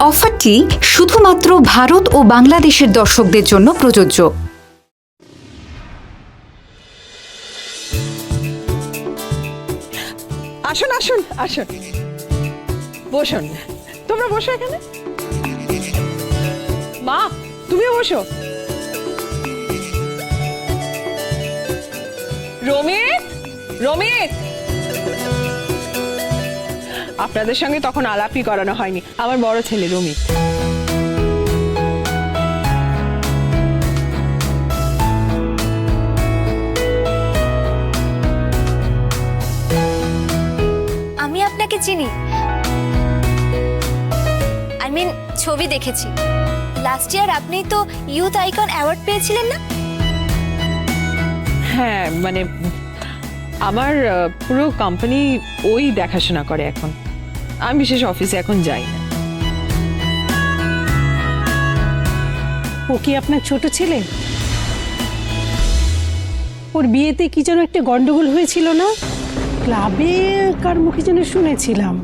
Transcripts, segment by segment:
অফারটি শুধুমাত্র ভারত ও বাংলাদেশের দর্শকদের জন্য প্রযোজ্য। আসুন আসুন আসুন, বসুন। তোমরা বসো এখানে। মা, তুমিও বসো। রমিত, রমিত, আপনাদের সঙ্গে তখন আলাপই করানো হয়নি। আমার বড় ছেলে রমিত। আমি আপনাকে চিনি, আই মিন ছবি দেখেছি। লাস্ট ইয়ার আপনি তো ইউথ আইকন অ্যাওয়ার্ড পেয়েছিলেন না? হ্যাঁ, মানে আমার পুরো কোম্পানি ওই দেখাশোনা করে এখন। আমি বিশেষ অফিসে এখন যাই না। ও কি আপনার ছোট ছেলে? ওর বিয়েতে কি যেন একটা গন্ডগোল হয়েছিল না? ক্লাবে কার মুখে যেন শুনেছিলাম।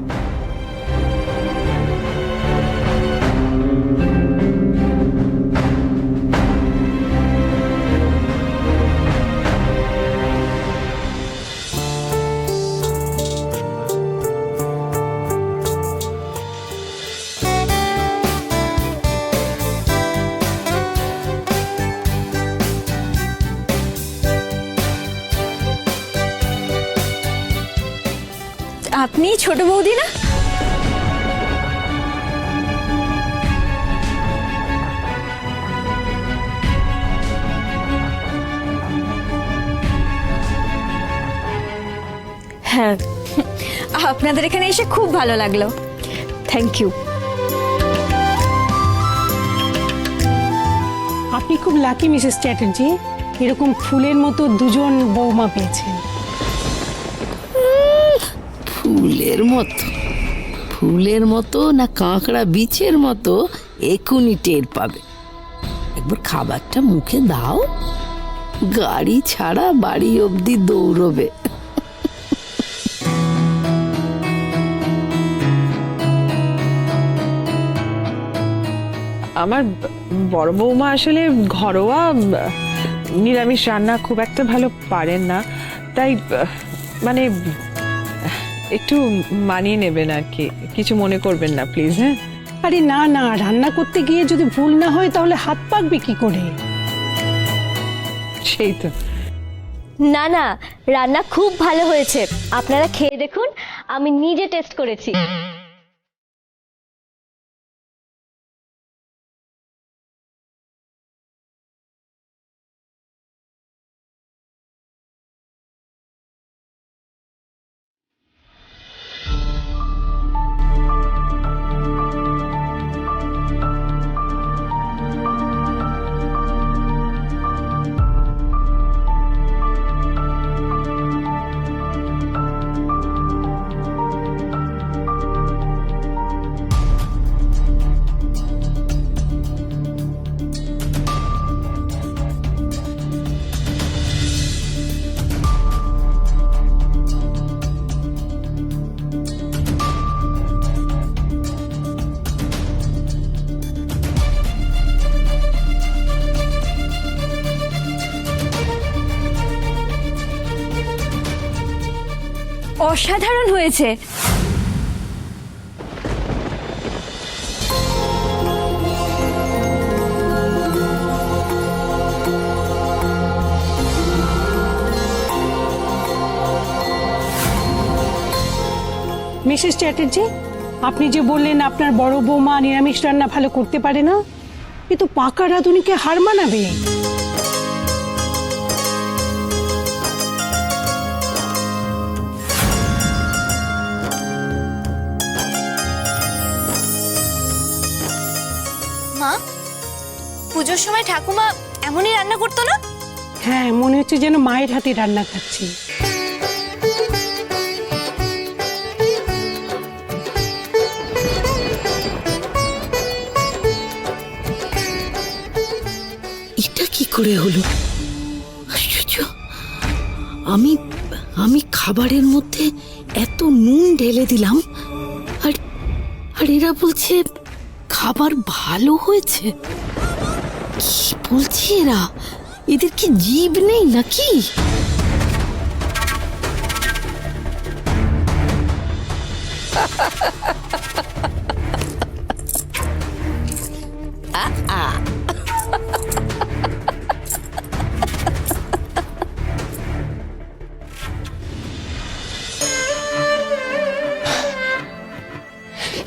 আপনি ছোট বৌদি না? হ্যাঁ, আপনাদের এখানে এসে খুব ভালো লাগলো। Thank you. আপনি খুব লাকি মিসেস চ্যাটার্জি, এরকম ফুলের মতো দুজন বৌমা পেয়েছেন। ফুলের মতো? ফুলের মতো না কাঁকড়া বিচের মতো এখনই টের পাবে। একবার খাবারটা মুখে দাও, গাড়ি ছাড়া বাড়ি অবধি দৌড়বে। আমার বড় বৌমা আসলে ঘরোয়া নিরামিষ রান্না খুব একটা ভালো পারেন না, তাই মানে একটু মানিয়ে নেবেন আর কি। কিছু মনে করবেন না প্লিজ। হ্যাঁ, আরে না না, রান্না করতে গিয়ে যদি ভুল না হয় তাহলে হাত পাকবে কি করে? সেই তো। না না, রান্না খুব ভালো হয়েছে, আপনারা খেয়ে দেখুন। আমি নিজে টেস্ট করেছি। অসাধারণ হয়েছে। মিসেস চ্যাটার্জি, আপনি যে বললেন আপনার বড় বৌমা নিরামিষ রান্না ভালো করতে পারে না, এ তো পাকা রাঁধুনিকে হার মানাবে। মা, পুজোর সময় ঠাকুমা এমনই রান্না করতো না? হ্যাঁ, মনে হচ্ছে যেন মায়ের হাতে রান্না খাচ্ছি। এটা কি করে হলো? আশ্চর্য! আমি আমি খাবারের মধ্যে এত নুন ঢেলে দিলাম, আর আর এরা বলছে খাবার ভালো হয়েছে? কি বলছে এরা? এদের কি জীব নেই নাকি?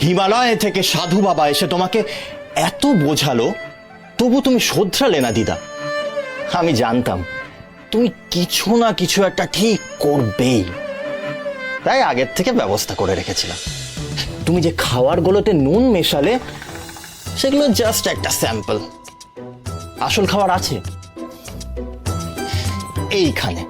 হিমালয় থেকে সাধু বাবা এসে তোমাকে এত বোঝালো, তবু তুমি শোধরালে না দিদা। আমি জানতাম তুমি কিছু না কিছু একটা ঠিক করবেই, তাই আগের থেকে ব্যবস্থা করে রেখেছিলাম। তুমি যে খাবারগুলোতে নুন মেশালে সেগুলো জাস্ট একটা স্যাম্পল, আসল খাবার আছে এইখানে।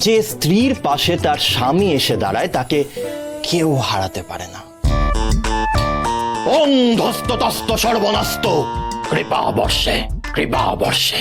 যে স্ত্রীর পাশে তার স্বামী এসে দাঁড়ায় তাকে কেউ হারাতে পারে না। ওং ধ্বস্ত তস্ত সর্বনাস্ত কৃপা বর্ষে কৃপা বর্ষে।